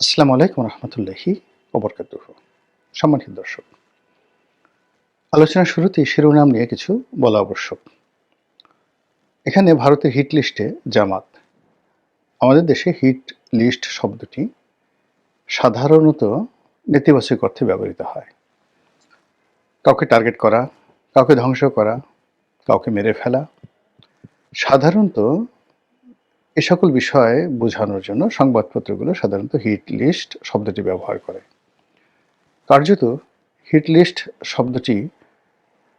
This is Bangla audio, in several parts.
আসসালামু আলাইকুম রহমতুল্লাহি ওবরকাতুহু। সম্মানিত দর্শক, আলোচনার শুরুতেই শিরোনাম নিয়ে কিছু বলা আবশ্যক। এখানে ভারতের হিট লিস্টে জামাত। আমাদের দেশে হিট লিস্ট শব্দটি সাধারণত নেতিবাচক অর্থে ব্যবহৃত হয়। কাউকে টার্গেট করা, কাউকে ধ্বংস করা, কাউকে মেরে ফেলা। সাধারণত এ সকল বিষয় বোঝানোর জন্য সংবাদপত্রগুলো সাধারণত হিট লিস্ট শব্দটি ব্যবহার করে। কার্যত হিট লিস্ট শব্দটি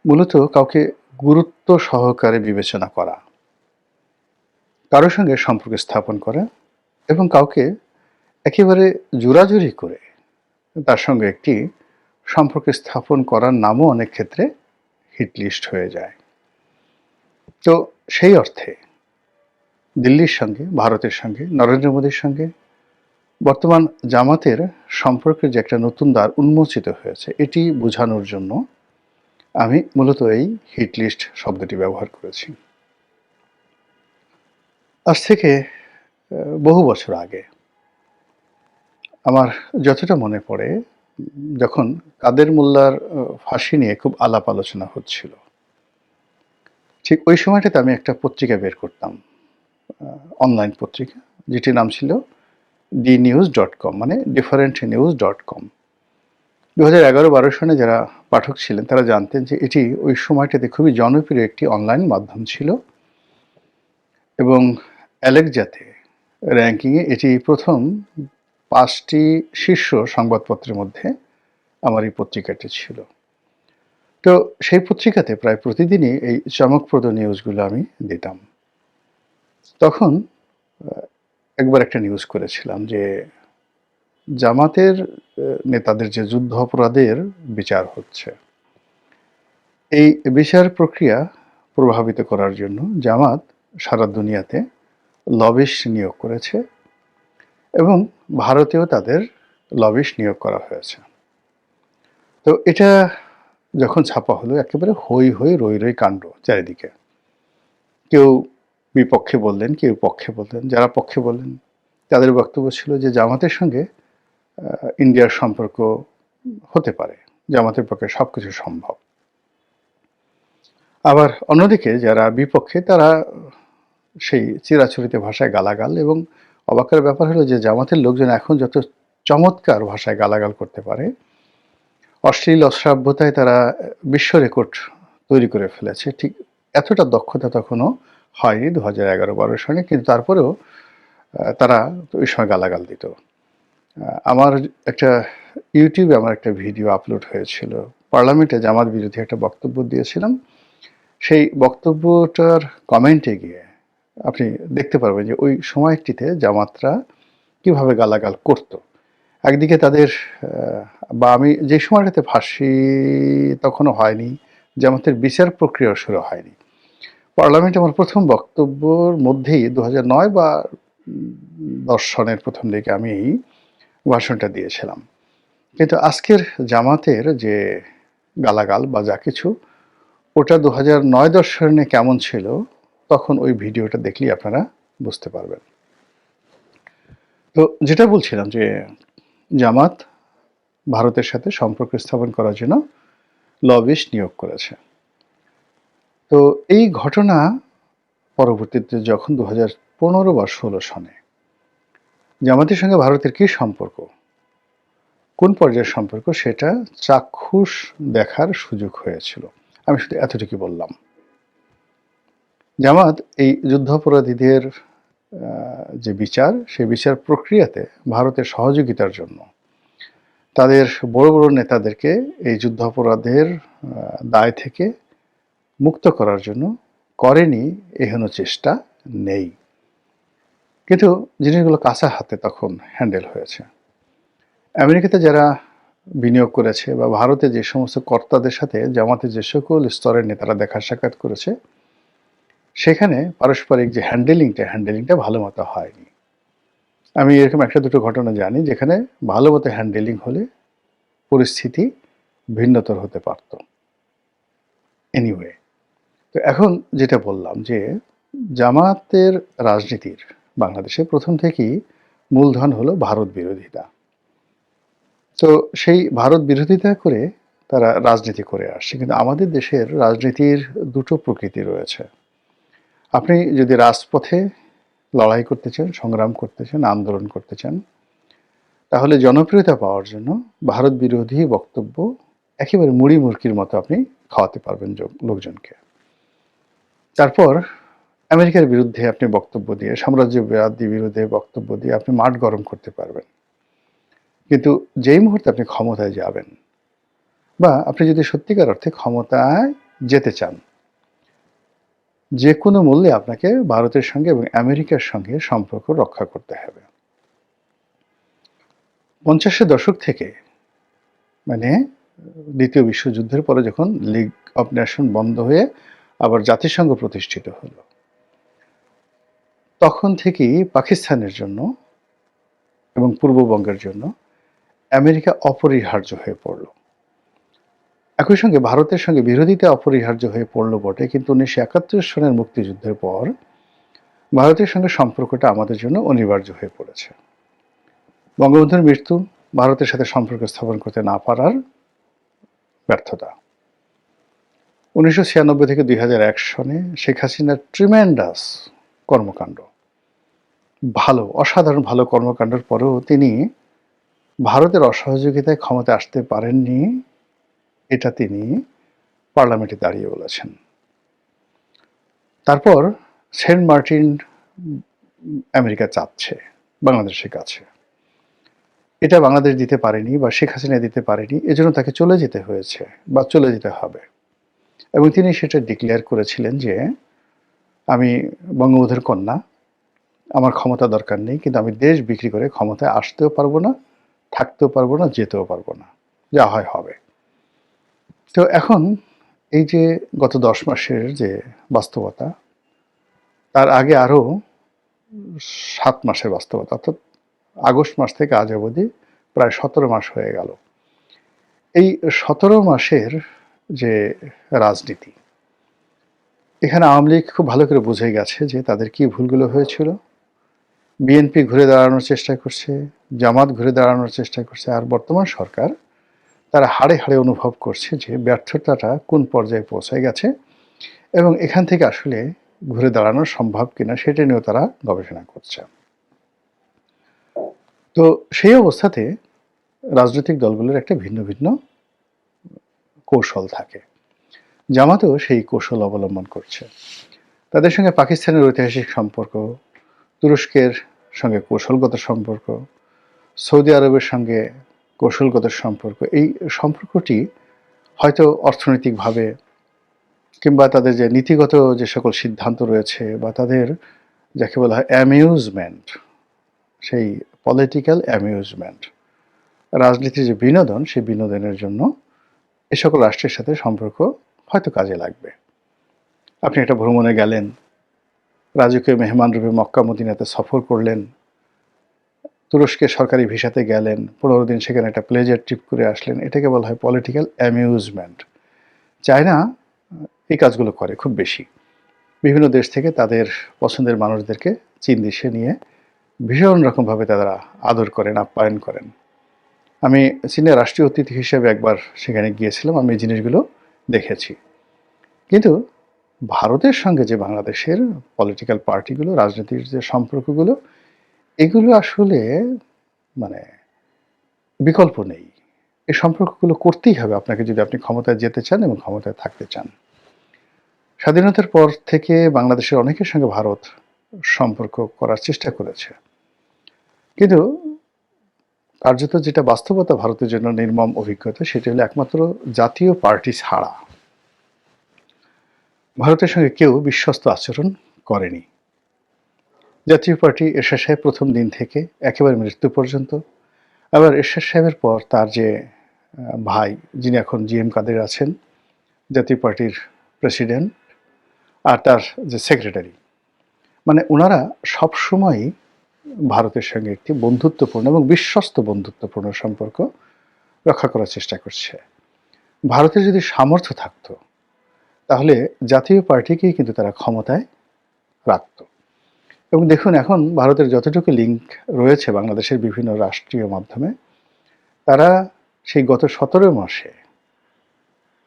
মূলত কাউকে গুরুত্ব সহকারে বিবেচনা করা, কারো সঙ্গে সম্পর্ক স্থাপন করা এবং কাউকে একেবারে জোরাজুরি করে তার সঙ্গে একটি সম্পর্ক স্থাপন করার নামও অনেক ক্ষেত্রে হিট লিস্ট হয়ে যায়। তো সেই অর্থে দিল্লির সঙ্গে, ভারতের সঙ্গে, নরেন্দ্র মোদীর সঙ্গে বর্তমান জামাতের সম্পর্কের যে একটা নতুন দ্বার উন্মোচিত হয়েছে, এটি বোঝানোর জন্য আমি মূলত এই হিট লিস্ট শব্দটি ব্যবহার করেছি। আজ থেকে বহু বছর আগে আমার যতটা মনে পড়ে, যখন কাদের মোল্লার ফাঁসি নিয়ে খুব আলাপ আলোচনা হচ্ছিল, ঠিক ওই সময়টাতে আমি একটা পত্রিকা বের করতাম, অনলাইন পত্রিকা, যেটির নাম ছিল dnews.com, মানে differentnews.com। 2011-12 সনে যারা পাঠক ছিলেন তারা জানতেন যে এটি ওই সময়টাতে খুবই জনপ্রিয় একটি অনলাইন মাধ্যম ছিল এবং অ্যালেক্সাতে র্যাঙ্কিংয়ে এটি প্রথম 5টি শীর্ষ সংবাদপত্রের মধ্যে আমার এই পত্রিকাটি ছিল। তো সেই পত্রিকাতে প্রায় প্রতিদিনই এই চমকপ্রদ নিউজগুলো আমি দিতাম। তখন একবার একটা নিউজ করেছিলাম যে জামাতের নেতাদের যে যুদ্ধ অপরাধের বিচার হচ্ছে, এই বিচার প্রক্রিয়া প্রভাবিত করার জন্য জামাত সারা দুনিয়াতে লবিস্ট নিয়োগ করেছে এবং ভারতেও তাদের লবিস্ট নিয়োগ করা হয়েছে। তো এটা যখন ছাপা হলো, একেবারে হই হই রই রই কাণ্ড চারিদিকে। কেউ বিপক্ষে বললেন, কেউ পক্ষে বললেন। যারা পক্ষে বললেন তাদের বক্তব্য ছিল যে জামাতের সঙ্গে ইন্ডিয়ার সম্পর্ক হতে পারে, জামাতের পক্ষে সবকিছু সম্ভব। আবার অন্যদিকে যারা বিপক্ষে তারা সেই চিরাচরিত ভাষায় গালাগাল, এবং অবাকের ব্যাপার হলো যে জামাতের লোকজন এখন যত চমৎকার ভাষায় গালাগাল করতে পারে, অশ্লীল অশ্রাব্যতায় তারা বিশ্ব রেকর্ড তৈরি করে ফেলেছে, ঠিক এতটা দক্ষতা তখনও হয়নি 2011-12 সনে। কিন্তু তারপরেও তারা ওই সময় গালাগাল দিত। আমার একটা ইউটিউবে আমার একটা ভিডিও আপলোড হয়েছিল, পার্লামেন্টে জামাত বিরোধী একটা বক্তব্য দিয়েছিলাম। সেই বক্তব্যটার কমেন্টে গিয়ে আপনি দেখতে পারবেন যে ওই সময়টিতে জামাতরা কিভাবে গালাগাল করত। একদিকে তাদের বা আমি যে সময়টাতে ফাঁসি তখনও হয়নি, জামাতের বিচার প্রক্রিয়া শুরু হয়নি, পার্লামেন্টে আমার প্রথম বক্তব্যর মধ্যেই 2009 বা 10 সনের প্রথম দিকে আমি এই ভাষণটা দিয়েছিলাম। কিন্তু আজকের জামাতের যে গালাগাল বা যা কিছু, ওটা 2009-10 সনে কেমন ছিল তখন ওই ভিডিওটা দেখলেই আপনারা বুঝতে পারবেন। তো যেটা বলছিলাম যে জামাত ভারতের সাথে সম্পর্ক স্থাপন করার জন্য লবিস্ট নিয়োগ করেছে। তো এই ঘটনা পরবর্তীতে যখন 2015 বা 16 সনে জামাতের সঙ্গে ভারতের কি সম্পর্ক, কোন পর্যায়ের সম্পর্ক, সেটা চাক্ষুষ দেখার সুযোগ হয়েছিল। আমি শুধু এতটুকুই বললাম। জামাত এই যুদ্ধাপরাধীদের যে বিচার, সেই বিচার প্রক্রিয়াতে ভারতের সহযোগিতার জন্য তাদের বড় বড় নেতাদেরকে এই যুদ্ধাপরাধের দায় থেকে মুক্ত করার জন্য করেনি এহেন চেষ্টা নেই। কিন্তু জিনিসগুলো কাঁচা হাতে তখন হ্যান্ডেল হয়েছে। আমেরিকাতে যারা বিনিয়োগ করেছে বা ভারতে যে সমস্ত কর্তাদের সাথে জামাতের যে সকল স্তরের নেতারা দেখা সাক্ষাৎ করেছে, সেখানে পারস্পরিক যে হ্যান্ডেলিংটা ভালো মতো হয়নি। আমি এরকম একটা দুটো ঘটনা জানি যেখানে ভালো মতো হ্যান্ডেলিং হলে পরিস্থিতি ভিন্নতর হতে পারত। এনিওয়ে, তো এখন যেটা বললাম যে জামাতের রাজনীতির বাংলাদেশে প্রথম থেকেই মূলধন হলো ভারত বিরোধিতা। তো সেই ভারত বিরোধিতা করে তারা রাজনীতি করে আসছে। কিন্তু আমাদের দেশের রাজনীতির দুটো প্রকৃতি রয়েছে। আপনি যদি রাজপথে লড়াই করতে চান, সংগ্রাম করতে চান, আন্দোলন করতে চান, তাহলে জনপ্রিয়তা পাওয়ার জন্য ভারত বিরোধী বক্তব্য একেবারে মুড়ি মুরকির মতো আপনি খাওয়াতে পারবেন লোকজনকে। তারপর আমেরিকার বিরুদ্ধে আপনি বক্তব্য দিয়ে, সাম্রাজ্যবাদী বিরুদ্ধে বক্তব্য দিয়ে আপনি মাঠ গরম করতে পারবেন। কিন্তু যেই মুহূর্তে আপনি ক্ষমতায় যাবেন, বা আপনি যদি সত্যিকার অর্থে ক্ষমতায় যেতে চান, যে কোনো মূল্যে আপনাকে ভারতের সঙ্গে এবং আমেরিকার সঙ্গে সম্পর্ক রক্ষা করতে হবে। 50-এর দশক থেকে, মানে দ্বিতীয় বিশ্বযুদ্ধের পরে যখন লিগ অফ নেশন বন্ধ হয়ে আবার জাতিসংঘ প্রতিষ্ঠিত হলো, তখন থেকেই পাকিস্তানের জন্য এবং পূর্ববঙ্গের জন্য আমেরিকা অপরিহার্য হয়ে পড়ল। একই সঙ্গে ভারতের সঙ্গে বিরোধিতা অপরিহার্য হয়ে পড়ল বটে, কিন্তু 1971 সনের মুক্তিযুদ্ধের পর ভারতের সঙ্গে সম্পর্কটা আমাদের জন্য অনিবার্য হয়ে পড়েছে। বঙ্গবন্ধুর মৃত্যু, ভারতের সাথে সম্পর্ক স্থাপন করতে না পারার ব্যর্থতা। 1996 থেকে 2001 সনে শেখ হাসিনার ট্রিমেন্ডাস কর্মকাণ্ড, ভালো, অসাধারণ ভালো কর্মকাণ্ডের পরেও তিনি ভারতের অসহযোগিতায় ক্ষমতা আসতে পারেননি, এটা তিনি পার্লামেন্টে দাঁড়িয়ে বলেছেন। তারপর সেন্ট মার্টিন আমেরিকা চাচ্ছে বাংলাদেশের কাছে, এটা বাংলাদেশ দিতে পারেনি বা শেখ হাসিনা দিতে পারেনি, এজন্য তাকে চলে যেতে হয়েছে বা চলে যেতে হবে। এবং তিনি সেটা ডিক্লেয়ার করেছিলেন যে আমি বঙ্গবন্ধুর কন্যা, আমার ক্ষমতা দরকার নেই, কিন্তু আমি দেশ বিক্রি করে ক্ষমতায় আসতেও পারবো না, থাকতেও পারবো না, যেতেও পারবো না, যা হয় হবে। তো এখন এই যে গত 10 মাসের যে বাস্তবতা, তার আগে আরও 7 মাসের বাস্তবতা, অর্থাৎ আগস্ট মাস থেকে আজ অবধি প্রায় 17 মাস হয়ে গেল। এই 17 মাসের যে রাজনীতি, এখানে আওয়ামী লীগ খুব ভালো করে বুঝে গেছে যে তাদের কি ভুলগুলো হয়েছিল। বিএনপি ঘুরে দাঁড়ানোর চেষ্টা করছে, জামাত ঘুরে দাঁড়ানোর চেষ্টা করছে, আর বর্তমান সরকার তারা হাড়ে হাড়ে অনুভব করছে যে ব্যর্থতাটা কোন পর্যায়ে পৌঁছে গেছে এবং এখান থেকে আসলে ঘুরে দাঁড়ানো সম্ভব কিনা সেটা নিয়েও তারা গবেষণা করছে। তো সেই অবস্থাতে রাজনৈতিক দলগুলোর একটা ভিন্ন ভিন্ন কৌশল থাকে। জামাতও সেই কৌশল অবলম্বন করছে। তাদের সঙ্গে পাকিস্তানের ঐতিহাসিক সম্পর্ক, তুরস্কের সঙ্গে কৌশলগত সম্পর্ক, সৌদি আরবের সঙ্গে কৌশলগত সম্পর্ক, এই সম্পর্কটি হয়তো অর্থনৈতিকভাবে কিংবা তাদের যে নীতিগত যে সকল সিদ্ধান্ত রয়েছে বা তাদের যাকে বলা হয় অ্যামিউজমেন্ট, সেই পলিটিক্যাল অ্যামিউজমেন্ট, রাজনীতির যে বিনোদন, সেই বিনোদনের জন্য এ সকল রাষ্ট্রের সাথে সম্পর্ক হয়তো কাজে লাগবে। আপনি একটা ভ্রমণে গেলেন, রাজকীয় মেহমান রূপে মক্কা মদিনাতে সফর করলেন, তুরস্কে সরকারি ভিসাতে গেলেন, 15 দিন সেখানে একটা প্লেজার ট্রিপ করে আসলেন, এটাকে বলা হয় পলিটিক্যাল অ্যামিউজমেন্ট। চায়না এই কাজগুলো করে খুব বেশি। বিভিন্ন দেশ থেকে তাদের পছন্দের মানুষদেরকে চীন দেশে নিয়ে ভীষণ রকমভাবে তারা আদর করেন, আপ্যায়ন করেন। আমি চীনের রাষ্ট্রীয় অতিথি হিসেবে একবার সেখানে গিয়েছিলাম, আমি এই জিনিসগুলো দেখেছি। কিন্তু ভারতের সঙ্গে যে বাংলাদেশের পলিটিক্যাল পার্টিগুলো, রাজনীতির যে সম্পর্কগুলো, এগুলো আসলে মানে বিকল্প নেই। এই সম্পর্কগুলো করতেই হবে আপনাকে যদি আপনি ক্ষমতায় যেতে চান এবং ক্ষমতায় থাকতে চান। স্বাধীনতার পর থেকে বাংলাদেশের অনেকের সঙ্গে ভারত সম্পর্ক করার চেষ্টা করেছে, কিন্তু কার্যত যেটা বাস্তবতা ভারতের জন্য নির্মম অভিজ্ঞতা, সেটা হলো একমাত্র জাতীয় পার্টি ছাড়া ভারতের সঙ্গে কেউ বিশ্বস্ত আচরণ করেনি। জাতীয় পার্টি এরশাদ সাহেব প্রথম দিন থেকে একেবারে মৃত্যু পর্যন্ত, আবার এরশাদ সাহেবের পর তার যে ভাই, যিনি এখন জিএম কাদের আছেন, জাতীয় পার্টির প্রেসিডেন্ট, আর তার যে সেক্রেটারি, মানে ওনারা সবসময়ই ভারতের সঙ্গে একটি বন্ধুত্বপূর্ণ এবং বিশ্বস্ত বন্ধুত্বপূর্ণ সম্পর্ক রক্ষা করার চেষ্টা করছে। ভারতের যদি সামর্থ্য থাকতো, তাহলে জাতীয় পার্টিকেই কিন্তু তারা ক্ষমতায় রাখত। এবং দেখুন এখন ভারতের যতটুকু লিঙ্ক রয়েছে বাংলাদেশের বিভিন্ন রাষ্ট্রীয় মাধ্যমে, তারা সেই গত 17 মাসে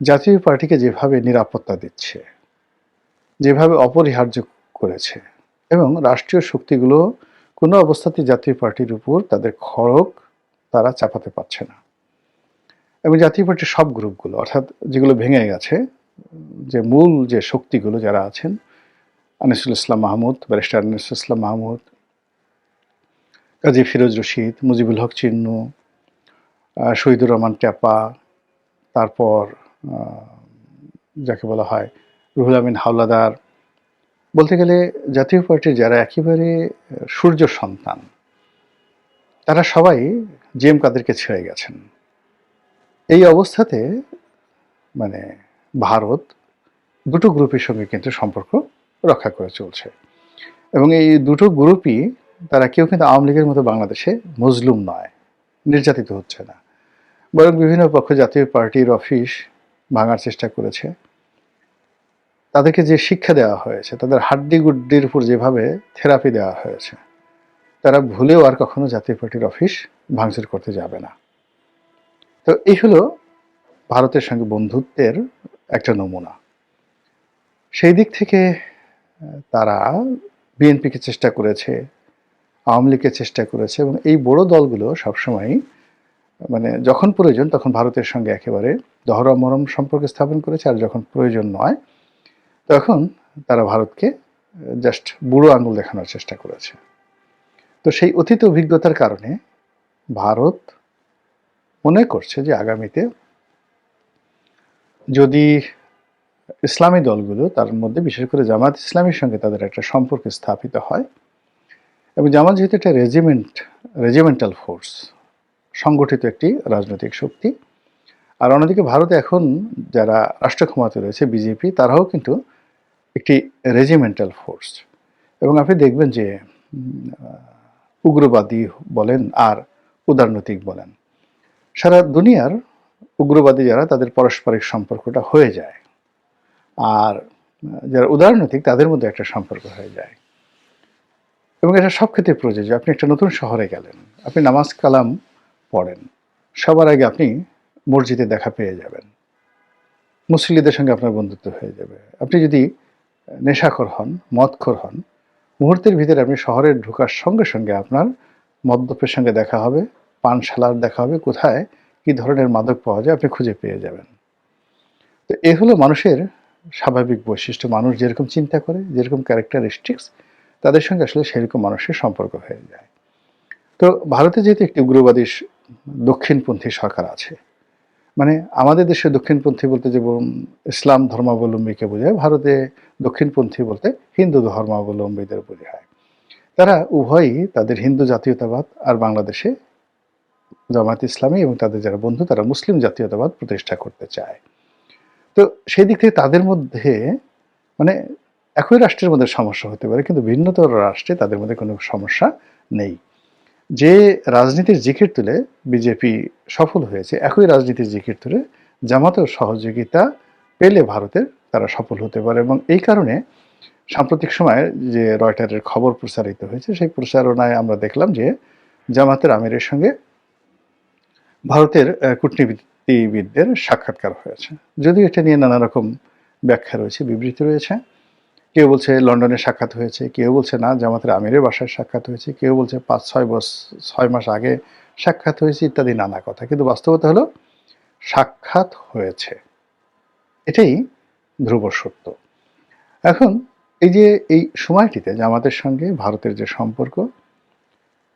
জাতীয় পার্টিকে যেভাবে নিরাপত্তা দিচ্ছে, যেভাবে অপরিহার্য করেছে, এবং রাষ্ট্রীয় শক্তিগুলো কোনো অবস্থাতেই জাতীয় পার্টির উপর তাদের খড়গ তারা চাপাতে পারছে না। এবং জাতীয় পার্টির সব গ্রুপগুলো, অর্থাৎ যেগুলো ভেঙে গেছে, যে মূল যে শক্তিগুলো যারা আছেন, আনিসুল ইসলাম মাহমুদ, ব্যারিস্টার আনিসুল ইসলাম মাহমুদ, কাজী ফিরোজ রশিদ, মুজিবুল হক চিন্নু, শহীদুর রহমান ট্যাপা, তারপর যাকে বলা হয় রুহুল আমিন হাওলাদার, বলতে গেলে জাতীয় পার্টির যারা একেবারে সূর্য সন্তান, তারা সবাই জি এম কাদেরকে ছেড়ে গেছেন। এই অবস্থাতে মানে ভারত দুটো গ্রুপের সঙ্গে কিন্তু সম্পর্ক রক্ষা করে চলছে, এবং এই দুটো গ্রুপই তারা কেউ কিন্তু আওয়ামী লীগের মতো বাংলাদেশে মজলুম নয়, নির্যাতিত হচ্ছে না, বরং বিভিন্ন পক্ষ জাতীয় পার্টির অফিস ভাঙার চেষ্টা করেছে। তাদেরকে যে শিক্ষা দেওয়া হয়েছে, তাদের হাড্ডি গুড্ডির উপর যেভাবে থেরাপি দেওয়া হয়েছে, তারা ভুলেও আর কখনো জাতীয় পার্টির অফিস ভাঙচুর করতে যাবে না। তো এই হলো ভারতের সঙ্গে বন্ধুত্বের একটা নমুনা। সেই দিক থেকে তারা বিএনপিকে চেষ্টা করেছে, আওয়ামী লীগকে চেষ্টা করেছে, এবং এই বড় দলগুলো সবসময় মানে যখন প্রয়োজন তখন ভারতের সঙ্গে একেবারে দহরম মরম সম্পর্ক স্থাপন করেছে, আর যখন প্রয়োজন নয় তখন তারা ভারতকে জাস্ট বুড়ো আঙুল দেখানোর চেষ্টা করেছে। তো সেই অতীত অভিজ্ঞতার কারণে ভারত মনে করছে যে আগামীতে যদি ইসলামী দলগুলো, তার মধ্যে বিশেষ করে জামাত ইসলামীর সঙ্গে তাদের একটা সম্পর্ক স্থাপিত হয়, এবং জামাত যেহেতু একটা রেজিমেন্টাল ফোর্স, সংগঠিত একটি রাজনৈতিক শক্তি, আর অন্যদিকে ভারতে এখন যারা রাষ্ট্র ক্ষমতায় রয়েছে বিজেপি, তারাও কিন্তু একটি রেজিমেন্টাল ফোর্স। এবং আপনি দেখবেন যে উগ্রবাদী বলেন আর উদারনৈতিক বলেন, সারা দুনিয়ার উগ্রবাদী যারা, তাদের পারস্পরিক সম্পর্কটা হয়ে যায়, আর যারা উদারনৈতিক তাদের মধ্যে একটা সম্পর্ক হয়ে যায়। এবং এটা সব ক্ষেত্রে প্রযোজ্য। আপনি একটা নতুন শহরে গেলেন, আপনি নামাজ কালাম পড়েন, সবার আগে আপনি মসজিদে দেখা পেয়ে যাবেন, মুসল্লিদের সঙ্গে আপনার বন্ধুত্ব হয়ে যাবে। আপনি যদি নেশাখোর হন, মদখোর হন, মুহূর্তের ভিতরে আপনি শহরে ঢোকার সঙ্গে সঙ্গে আপনার মদ্যপের সঙ্গে দেখা হবে, পানশালার দেখা হবে, কোথায় কী ধরনের মাদক পাওয়া যায় আপনি খুঁজে পেয়ে যাবেন। তো এ হলো মানুষের স্বাভাবিক বৈশিষ্ট্য। মানুষ যেরকম চিন্তা করে, যেরকম ক্যারেক্টারিস্টিক্স, তাদের সঙ্গে আসলে সেরকম মানুষের সম্পর্ক হয়ে যায়। তো ভারতে যেহেতু একটি উগ্রবাদী দক্ষিণপন্থী সরকার আছে, মানে আমাদের দেশে দক্ষিণপন্থী বলতে যেমন ইসলাম ধর্মাবলম্বীকে বোঝায়, ভারতে দক্ষিণপন্থী বলতে হিন্দু ধর্মাবলম্বীদের বোঝায়। তারা উভয়ই তাদের হিন্দু জাতীয়তাবাদ আর বাংলাদেশে জামাত ইসলামী এবং তাদের যারা বন্ধু তারা মুসলিম জাতীয়তাবাদ প্রতিষ্ঠা করতে চায়। তো সেই দিক থেকে তাদের মধ্যে মানে একই রাষ্ট্রের মধ্যে সমস্যা হতে পারে, কিন্তু ভিন্নতর রাষ্ট্রে তাদের মধ্যে কোনো সমস্যা নেই। যে রাজনীতির জিকির তুলে বিজেপি সফল হয়েছে, একই রাজনীতির জিকির তুলে জামাতেও সহযোগিতা পেলে ভারতের তারা সফল হতে পারে। এবং এই কারণে সাম্প্রতিক সময়ে যে রয়টারের খবর প্রচারিত হয়েছে, সেই প্রচারণায় আমরা দেখলাম যে জামাতের আমিরের সঙ্গে ভারতের কূটনীতিবিদদের সাক্ষাৎকার হয়েছে। যদিও এটা নিয়ে নানা রকম ব্যাখ্যা রয়েছে, বিবৃতি রয়েছে। কেউ বলছে লন্ডনে সাক্ষাৎ হয়েছে, কেউ বলছে না জামাতের আমিরের বাসায় সাক্ষাৎ হয়েছে, কেউ বলছে 5-6 মাস আগে সাক্ষাৎ হয়েছে, ইত্যাদি নানা কথা। কিন্তু বাস্তবতা হলো সাক্ষাৎ হয়েছে, এটাই ধ্রুব সত্য। এখন এই যে এই সময়টিতে জামাতের সঙ্গে ভারতের যে সম্পর্ক,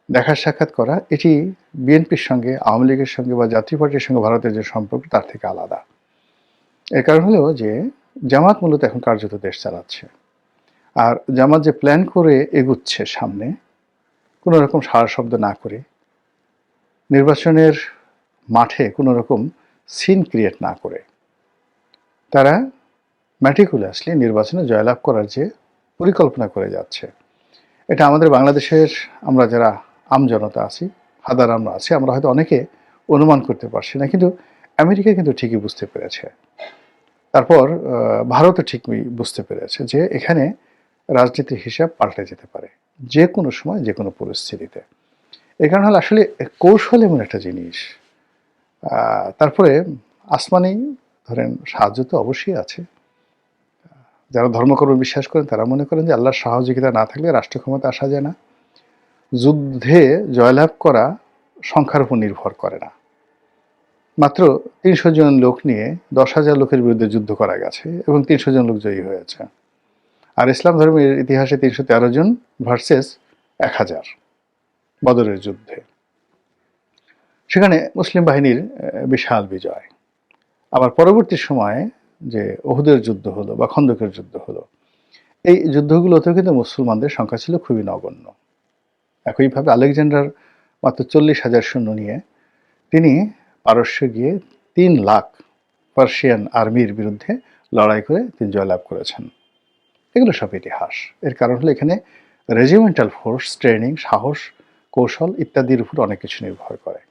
দেখা সাক্ষাৎ করা, এটি বিএনপির সঙ্গে, আওয়ামী লীগের সঙ্গে বা জাতীয় পার্টির সঙ্গে ভারতের যে সম্পর্ক তার থেকে আলাদা। এর কারণ হলো যে জামাত মূলত এখন কার্যত দেশ চালাচ্ছে, আর জামাত যে প্ল্যান করে এগুচ্ছে সামনে, কোনো রকম সাড়া শব্দ না করে, নির্বাচনের মাঠে কোনো রকম সিন ক্রিয়েট না করে, তারা ম্যাটিকুলাসলি নির্বাচনে জয়লাভ করার যে পরিকল্পনা করে যাচ্ছে, এটা আমাদের বাংলাদেশের আমরা যারা আমজনতা আছি, হাজার আমরা আছি, আমরা হয়তো অনেকে অনুমান করতে পারছি না, কিন্তু আমেরিকা কিন্তু ঠিকই বুঝতে পেরেছে। তারপর ভারতও ঠিক বুঝতে পেরেছে যে এখানে রাজনীতির হিসাব পাল্টে যেতে পারে। যে কোনো সময় যে কোনো পরিস্থিতিতে। এর কারণ হলো আসলে কৌশল এমন একটা জিনিস। তারপরে আসমানি ধরেন সাহায্য তো অবশ্যই আছে। যারা ধর্মকর্ম বিশ্বাস করেন তারা মনে করেন যে আল্লাহর সহযোগিতা না থাকলে রাষ্ট্র ক্ষমতা আসা যায় না। যুদ্ধে জয়লাভ করা সংখ্যার উপর নির্ভর করে না। মাত্র ৩০০ জন লোক নিয়ে ১০,০০০ লোকের বিরুদ্ধে যুদ্ধ করা গেছে এবং ৩০০ জন লোক জয়ী হয়েছে। আর ইসলাম ধর্মের ইতিহাসে ৩১৩ জন ভার্সেস ১,০০০ বদরের যুদ্ধে। সেখানে মুসলিম বাহিনীর বিশাল বিজয়। আবার পরবর্তী সময়ে যে উহুদের যুদ্ধ হলো বা খন্দকের যুদ্ধ হলো, এই যুদ্ধগুলোতেও কিন্তু মুসলমানদের সংখ্যা ছিল খুবই নগণ্য। একইভাবে আলেকজান্ডার মাত্র ৪০,০০০ সৈন্য নিয়ে তিনি পারস্যে গিয়ে ৩,০০,০০০ পার্সিয়ান আর্মির বিরুদ্ধে লড়াই করে তিনি জয়লাভ করেছেন। এগুলো সব ইতিহাস। এর কারণ হলো এখানে রেজিমেন্টাল ফোর্স, ট্রেনিং, সাহস, কৌশল ইত্যাদির উপর অনেক কিছু নির্ভর করে।